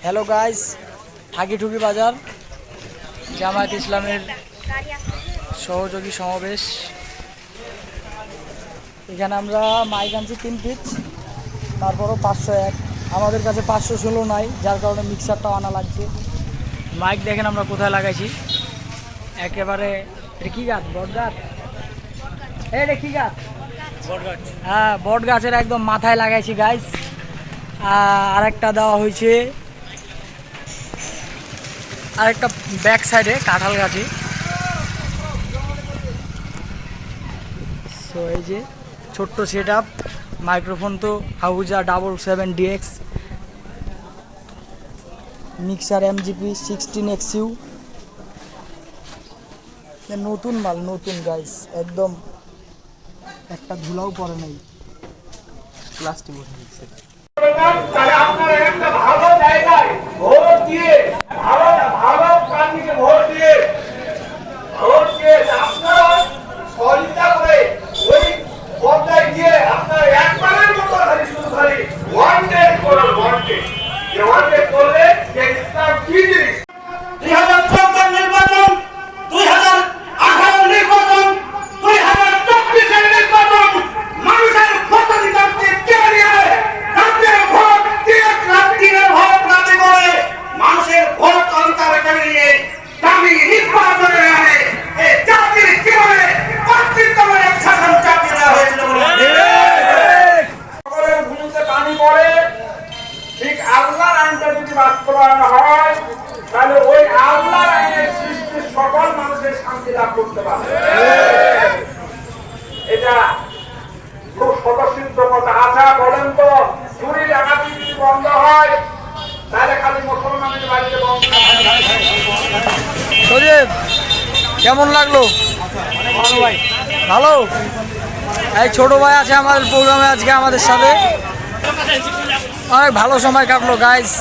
Hello guys, ঠাকিঠুকি বাজার জামায়াত ইসলামের সহযোগী সমাবেশ। এখানে আমরা মাইক আনছি 3 পিস, তারপরও 501। আমাদের কাছে 516 নাই, যার কারণে মিক্সারটাও আনা লাগছে। মাইক দেখেন আমরা কোথায় লাগাইছি, একেবারে এটা কি গাছ? বট গাছ। এটা কি গাছ? হ্যাঁ, বট গাছের একদম মাথায় লাগাইছি গাইস। আরেকটা দেওয়া হয়েছে আরেকটা ব্যাক সাইডে কাঁঠাল গাছে। তো এই যে ছোট্ট সেট আপ, মাইক্রোফোন তো হাউজা 777DX, মিক্সার MGP 16XU, নতুন মাল, নতুন গাইস, একদম একটা ধুলাও পড়ে নাই। প্লাস্টিক তাহলে আপনারা একটা ভালো জায়গায় ভোট দিয়ে ভালো ভালো প্রার্থীকে ভোট দিয়ে আপনারা সহযোগিতা করে ওই পর্যায়ে গিয়ে আপনারা একবারের মতো শুধু খালি ওয়ান্টেড করার ওয়ান্টেড করলে যে ইসলাম কি জিনিস 2014 নির্বাচন, 2018 নির্বাচন, 2024 নির্বাচন, মানুষের ভোটাধিকারকে কেড়ে নিয়ে রাজ্যের ভোট রাজ্যের ভোট রাতে করে মানুষের ভোট অধিকার কেড়ে নিয়ে দামি নির্বাচনে আনে এই জাতির জীবনে কর্তৃত্বের শাসন চাপিয়ে দেওয়া হয়েছিল বলে সকলের ভূমিতে পানি পড়ে। ঠিক আল্লাহর আইনটা যদি বাস্তবায়ন হয় তাহলে ওই আল্লাহর আইনের সৃষ্টি সকল মানুষের শান্তি লাভ করতে পারে। এটা খুব স্বতঃসিদ্ধ কথা। আশা বলেন তো, চুরি ডাকাতি যদি বন্ধ হয় তাহলে খালি মুসলমানের বাড়িতে বন্ধ সজীব, কেমন লাগলো? ভালো ভাই, ভালো। এই ছোট ভাই আছে আমাদের প্রোগ্রামে আজকে আমাদের সাথে, অনেক ভালো সময় কাটলো গাইস।